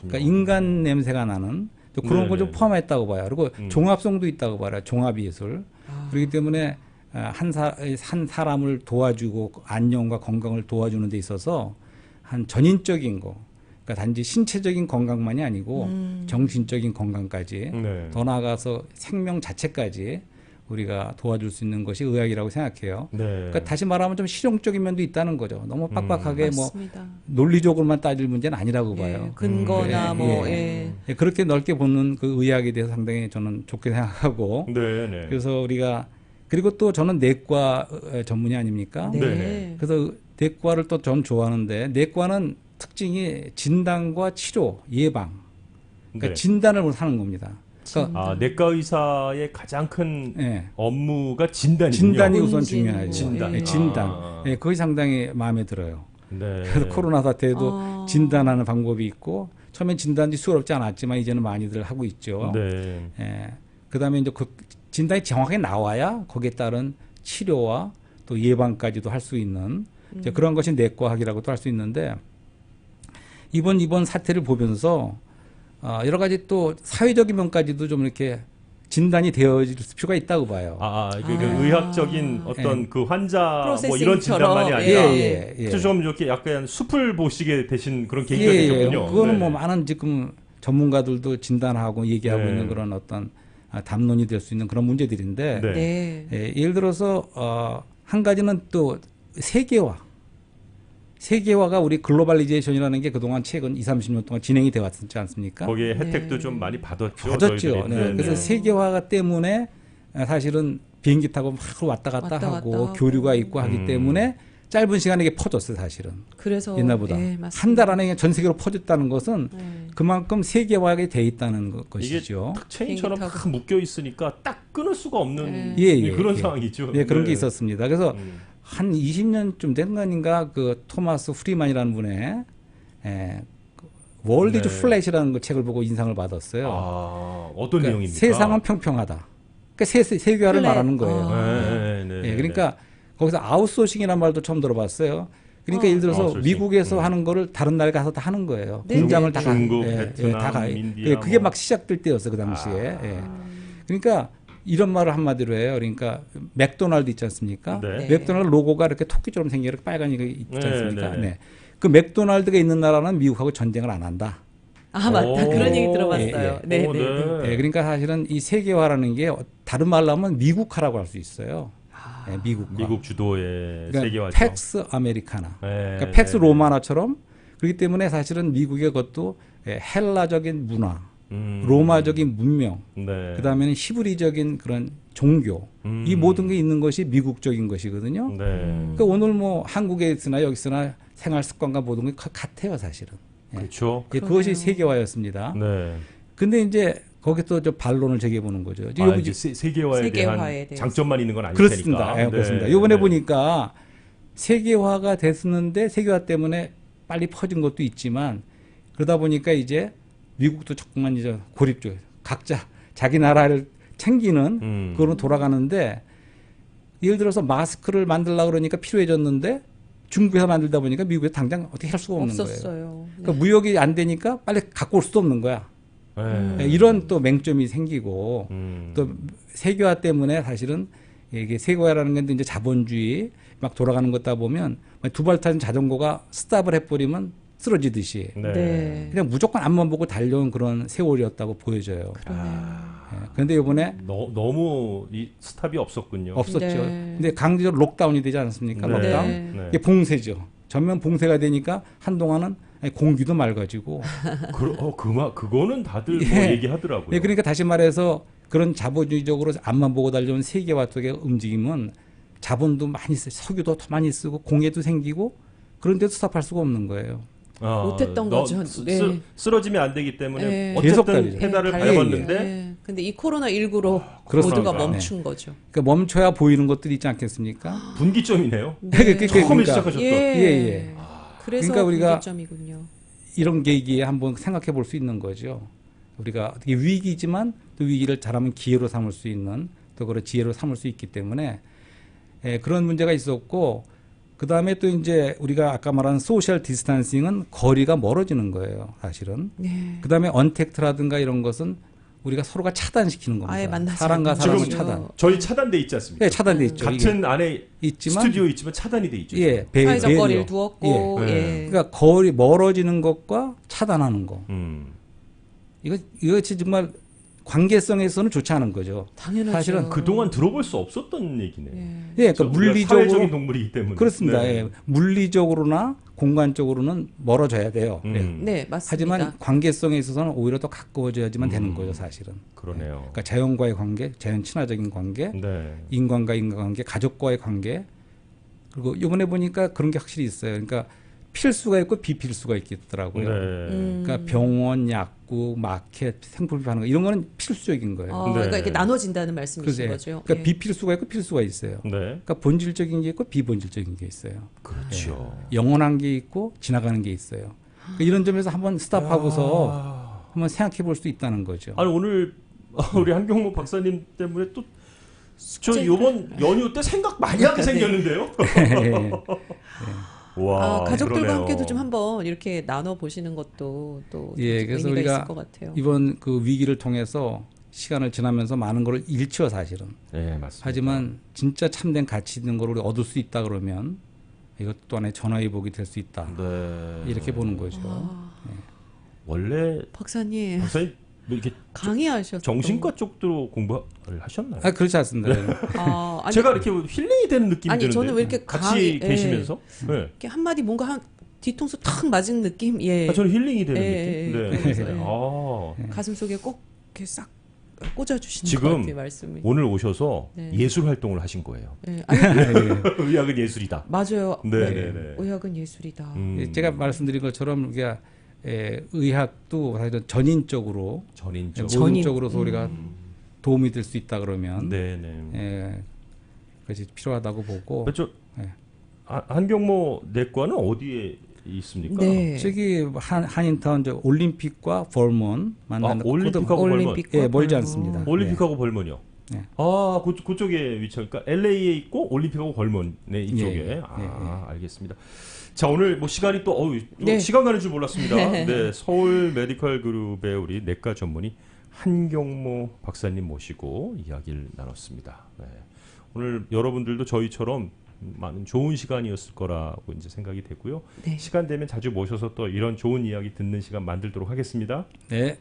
S2: 그렇군요.
S3: 그러니까 인간 냄새가 나는 그런 걸 좀
S2: 네네.
S3: 포함했다고 봐요. 그리고 종합성도 있다고 봐요. 종합예술. 그렇기 때문에 한 사람을 도와주고 안녕과 건강을 도와주는 데 있어서 한 전인적인 거, 그러니까 단지 신체적인 건강만이 아니고 정신적인 건강까지
S2: 네.
S3: 더 나아가서 생명 자체까지 우리가 도와줄 수 있는 것이 의학이라고 생각해요.
S2: 네.
S3: 그러니까 다시 말하면 좀 실용적인 면도 있다는 거죠. 너무 빡빡하게 뭐
S1: 맞습니다.
S3: 논리적으로만 따질 문제는 아니라고 봐요.
S1: 예, 근거나
S3: 예,
S1: 뭐
S3: 예.
S1: 예.
S3: 예, 그렇게 넓게 보는 그 의학에 대해서 상당히 저는 좋게 생각하고
S2: 네, 네.
S3: 그래서 우리가 그리고 또 저는 내과 전문의 아닙니까?
S1: 네.
S2: 네.
S3: 그래서 내과를 또 전 좋아하는데 내과는 특징이 진단과 치료, 예방, 그러니까
S2: 네.
S3: 진단을 하는 겁니다. 그러니까
S2: 내과 의사의 가장 큰
S3: 예,
S2: 업무가 진단이군요.
S3: 진단이 우선
S1: 문진,
S3: 중요하죠.
S2: 진단.
S3: 예, 진단.
S2: 아.
S3: 예, 그것이 상당히 마음에 들어요.
S2: 네.
S3: 그래서 코로나 사태에도 진단하는 방법이 있고 처음엔 진단이 수월하지 않았지만 이제는 많이들 하고 있죠.
S2: 네.
S3: 예, 그다음에 이제 그 진단이 정확하게 나와야 거기에 따른 치료와 또 예방까지도 할 수 있는 이제 그런 것이 내과학이라고도 할 수 있는데 이번 사태를 보면서 여러 가지 또 사회적인 면까지도 좀 이렇게 진단이 되어질 필요가 있다고 봐요.
S2: 그 의학적인 어떤
S3: 예.
S2: 그 환자 뭐
S1: 프로세싱처럼,
S2: 이런 진단만이
S1: 예.
S2: 아니라
S3: 예.
S2: 좀 이렇게 약간 숲을 보시게 되신 그런 계기가 되셨군요.
S3: 그거는
S2: 네.
S3: 뭐 많은 지금 전문가들도 진단하고 얘기하고
S2: 네.
S3: 있는 그런 어떤 담론이 될 수 있는 그런 문제들인데
S2: 네.
S1: 네.
S3: 예, 예를 들어서 한 가지는 또 세계화가 우리 글로벌리제이션이라는 게 그동안 최근 20, 30년 동안 진행이 되어 왔지 않습니까?
S2: 거기에 혜택도
S1: 네.
S2: 좀 많이 받았죠.
S3: 받았죠.
S2: 저희들이.
S3: 네. 그래서 세계화 때문에 사실은 비행기 타고 막 왔다 갔다
S1: 왔다
S3: 하고
S1: 갔다
S3: 교류가
S1: 하고.
S3: 있고 하기 때문에 짧은 시간에 이게 퍼졌어요, 사실은.
S1: 그래서
S3: 옛날보다.
S1: 예,
S3: 한
S1: 맞습니다.
S3: 달 안에 전 세계로 퍼졌다는 것은
S1: 네.
S3: 그만큼 세계화가 돼 있다는
S2: 이게
S3: 것이죠.
S2: 탁체인처럼
S1: 비행기
S2: 딱 묶여 있으니까 딱 끊을 수가 없는
S3: 예,
S2: 그런
S3: 예.
S2: 상황이죠.
S3: 네, 그런 게 있었습니다. 그래서
S2: 음.
S3: 한 20년쯤 된 거니까 그 토마스 프리만이라는 분의 월드 이즈
S2: 네.
S3: 플랫이라는 그 책을 보고 인상을 받았어요.
S2: 어떤
S3: 그러니까
S2: 내용입니까?
S3: 세상은 평평하다. 그러니까 세계화를
S1: 플랫.
S3: 말하는 거예요.
S2: 네, 네,
S3: 예, 그러니까 거기서 아웃소싱이라는 말도 처음 들어봤어요. 그러니까 예를 들어서
S2: 아웃소싱.
S3: 미국에서 하는 거를 다른 나라에 가서 다 하는 거예요.
S1: 네,
S3: 공장을
S1: 네,
S3: 다
S1: 네.
S3: 가.
S2: 중국,
S3: 예,
S2: 베트남,
S3: 다 가.
S2: 인디아
S3: 그게
S2: 뭐.
S3: 막 시작될 때였어요, 그 당시에. 예. 그러니까 이런 말을 한마디로 해요. 그러니까 맥도날드 있지 않습니까?
S2: 네.
S3: 맥도날드 로고가 이렇게 토끼처럼 생겨 이렇게 빨간 이거 있지
S2: 네,
S3: 않습니까?
S2: 네.
S3: 네. 그 맥도날드가 있는 나라는 미국하고 전쟁을 안 한다.
S1: 아 맞다.
S2: 오.
S1: 그런 얘기 들어봤어요.
S3: 예, 예.
S1: 네,
S2: 오,
S1: 네.
S3: 예, 그러니까 사실은 이 세계화라는 게 다른 말로 하면 미국화라고 할 수 있어요. 예, 미국화.
S2: 미국 주도의
S3: 그러니까
S2: 세계화죠.
S3: 팩스 아메리카나.
S2: 네,
S3: 그러니까 팩스
S2: 네,
S3: 로마나처럼 그렇기 때문에 사실은 미국의 것도 헬라적인 문화, 로마적인 문명,
S2: 네.
S3: 그다음에는 히브리적인 그런 종교, 이 모든 게 있는 것이 미국적인 것이거든요.
S2: 네.
S3: 그러니까 오늘 뭐 한국에 있으나 여기 있으나 생활 습관과 모든 게 같아요, 사실은. 예.
S2: 그렇죠.
S3: 예, 그것이 세계화였습니다.
S2: 네.
S3: 근데 이제 거기서 저 반론을 제기해보는 거죠.
S2: 이제 세계화에 대한
S1: 대해서.
S2: 장점만 있는 건 아닐
S3: 그렇습니다.
S2: 테니까.
S3: 예, 그렇습니다. 이번에 보니까 세계화가 됐었는데 세계화 때문에 빨리 퍼진 것도 있지만 그러다 보니까 이제 미국도 조금만 이제 고립적 각자 자기 나라를 챙기는 그거로 돌아가는데 예를 들어서 마스크를 만들려고 그러니까 필요해졌는데 중국에서 만들다 보니까 미국에서 당장 어떻게 할 수가 없는 거예요.
S1: 없었어요.
S3: 그러니까 무역이 안 되니까 빨리 갖고 올 수도 없는 거야.
S2: 네.
S3: 이런 또 맹점이 생기고
S2: 음.
S3: 또 세계화 때문에 사실은 이게 세계화라는 건 이제 자본주의 막 돌아가는 것다 보면 두 발 타는 자전거가 스탑을 해버리면 쓰러지듯이
S2: 네.
S1: 네.
S3: 그냥 무조건 앞만 보고 달려온 그런 세월이었다고 보여져요. 그런데 이번에
S2: 너무 이 스탑이 없었군요.
S3: 없었죠.
S1: 네.
S3: 근데 강제적으로 록다운이 되지 않았습니까?
S2: 네.
S3: 록다운.
S1: 네.
S3: 이게 봉쇄죠. 전면 봉쇄가 되니까 한동안은 공기도 맑아지고.
S2: 그거는 다들 뭐
S3: 예.
S2: 얘기하더라고요.
S3: 예, 그러니까 다시 말해서 그런 자본주의적으로 앞만 보고 달려온 세계화 쪽의 움직임은 자본도 많이 쓰고 석유도 더 많이 쓰고 공해도 생기고 그런데도 스탑할 수가 없는 거예요.
S1: 못했던 거죠. 네.
S2: 쓰러지면 안 되기 때문에
S1: 네.
S3: 계속
S2: 어쨌든
S3: 달리죠.
S2: 페달을
S1: 네,
S2: 밟았는데
S1: 네. 근데 이 코로나19로
S3: 그렇습니다.
S1: 모두가 멈춘 거죠.
S3: 그러니까 멈춰야 보이는 것들이 있지 않겠습니까?
S2: 분기점이네요.
S3: 그러니까
S2: 처음에 시작하셨던.
S1: 예. 그래서
S3: 그러니까 우리가
S1: 분기점이군요.
S3: 이런 계기에 한번 생각해 볼 수 있는 거죠. 우리가 어떻게 위기지만 또 위기를 잘하면 기회로 삼을 수 있는 또 그런 지혜로 삼을 수 있기 때문에 그런 문제가 있었고 그 다음에 또 이제 우리가 아까 말한 소셜 디스탄싱은 거리가 멀어지는 거예요, 사실은.
S1: 네.
S3: 그 다음에 언택트라든가 이런 것은 우리가 서로가 차단시키는 겁니다.
S1: 아예 만나지
S3: 사람과
S1: 않는
S3: 사람을
S1: 거죠.
S3: 차단.
S2: 저희 차단돼 있지 않습니까?
S3: 네, 차단돼 있죠.
S2: 같은 안에
S3: 있지만
S2: 스튜디오 있지만 차단이 돼 있죠.
S3: 예,
S1: 사회적 거리를
S3: 배리어.
S1: 두었고,
S2: 예.
S1: 예.
S3: 그러니까 거리 멀어지는 것과 차단하는 거. 이것이 정말 관계성에서는 좋지 않은 거죠.
S1: 당연하죠.
S3: 사실은
S2: 그동안 들어볼 수 없었던 얘기네.
S3: 예, 그러니까
S2: 우리가
S3: 물리적으로
S2: 사회적인 동물이기 때문에.
S3: 그렇습니다.
S2: 네.
S3: 예, 물리적으로나 공간적으로는 멀어져야 돼요. 예.
S1: 네, 맞습니다.
S3: 하지만 관계성에 있어서는 오히려 더 가까워져야지만 되는 거죠, 사실은.
S2: 그러네요.
S3: 그러니까 자연과의 관계, 자연 친화적인 관계,
S2: 네.
S3: 인간과 인간관계, 가족과의 관계. 그리고 이번에 보니까 그런 게 확실히 있어요. 그러니까 필수가 있고 비필수가 있겠더라고요.
S2: 네.
S3: 그러니까 병원, 약국, 마켓, 생필품 하는 거 이런 거는 필수적인 거예요.
S1: 어,
S2: 네.
S1: 그러니까 이렇게 나눠진다는 말씀이신
S3: 그래서
S1: 거죠.
S3: 그러니까
S1: 예.
S3: 비필수가 있고 필수가 있어요.
S2: 네.
S3: 그러니까 본질적인 게 있고 비본질적인 게 있어요.
S2: 그렇죠.
S3: 영원한 게 있고 지나가는 게 있어요. 그러니까 이런 점에서 한번 스탑하고서 한번 생각해 볼 수 있다는 거죠.
S2: 아니 오늘 우리 한경모 박사님 때문에 또 저 이번 연휴 때 생각 많이 하게 생겼는데요. 와,
S1: 가족들과
S2: 그러네요.
S1: 함께도 좀 한번 이렇게 나눠 보시는 것도 또
S3: 예, 그래서
S1: 의미가
S3: 우리가
S1: 있을 것 같아요.
S3: 이번 그 위기를 통해서 시간을 지나면서 많은 걸 잃죠, 사실은.
S2: 네, 맞습니다.
S3: 하지만 진짜 참된 가치 있는 걸 우리 얻을 수 있다 그러면 이것 또한의 전화위복이 될 수 있다.
S2: 네.
S3: 이렇게 보는 거죠.
S2: 원래
S1: 박사님
S2: 박사님 뭐 이렇게
S1: 강의하셨죠.
S2: 정신과 쪽도 공부를 하셨나요?
S3: 아, 그렇지 않습니다.
S1: 아니,
S2: 제가 이렇게 힐링이 되는 느낌이
S1: 아니,
S2: 드는데
S1: 저는 왜 이렇게
S2: 같이
S1: 강의-
S2: 계시면서 네.
S1: 이렇게 한마디 뭔가 한 뒤통수 탁 맞은 느낌? 예.
S2: 아, 저는 힐링이 되는
S1: 예,
S2: 느낌.
S1: 예,
S2: 네.
S1: 그래서, 예.
S2: 아,
S1: 가슴 속에 꼭 이렇게 싹 꽂아주시는
S2: 지금
S1: 것 같아요, 말씀이.
S2: 오늘 오셔서
S1: 네.
S2: 예술 활동을 하신 거예요.
S1: 예. 아니,
S2: 의학은 예술이다.
S1: 맞아요.
S2: 네, 네, 네.
S1: 의학은 예술이다.
S3: 제가 말씀드린 것처럼 우리가 의학도 사실은 전인적으로
S2: 전인적.
S3: 모든적으로서 우리가 도움이 될 수 있다 그러면
S2: 네, 네.
S3: 그것이 필요하다고 보고
S2: 그렇죠.
S3: 네.
S2: 한경모 내과는 어디에 있습니까?
S1: 네.
S3: 저기 한인타운 저 올림픽과 벌몬 만나는
S2: 올림픽하고 벌몬.
S1: 올림픽과
S3: 예, 멀지
S1: 벌몬.
S3: 않습니다.
S2: 올림픽하고 벌몬이요.
S3: 네.
S2: 아, 그쪽에 위치하니까 그러니까 LA에 있고 올림픽하고 벌몬 이쪽에.
S3: 예,
S2: 알겠습니다. 자, 오늘 뭐 시간이 또
S1: 네.
S2: 시간 가는 줄 몰랐습니다. 네, 서울 메디컬 그룹의 우리 내과 전문의 한경모 박사님 모시고 이야기를 나눴습니다. 네. 오늘 여러분들도 저희처럼 많은 좋은 시간이었을 거라고 이제 생각이 되고요.
S1: 네.
S2: 시간 되면 자주 모셔서 또 이런 좋은 이야기 듣는 시간 만들도록 하겠습니다.
S3: 네,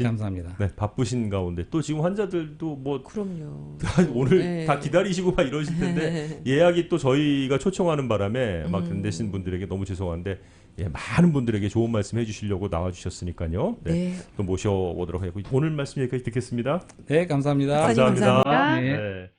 S3: 감사합니다.
S2: 네, 바쁘신 가운데 또 지금 환자들도 뭐
S1: 그럼요.
S2: 오늘
S1: 네.
S2: 다 기다리시고 막 이러실 텐데 예약이 또 저희가 초청하는 바람에 막 된대신 분들에게 너무 죄송한데 많은 분들에게 좋은 말씀 해주시려고 나와주셨으니까요. 네,
S1: 네.
S2: 또 모셔보도록 하고 오늘 말씀 여기까지 듣겠습니다.
S3: 네, 감사합니다.
S1: 박사님 감사합니다.
S3: 네.
S2: 네.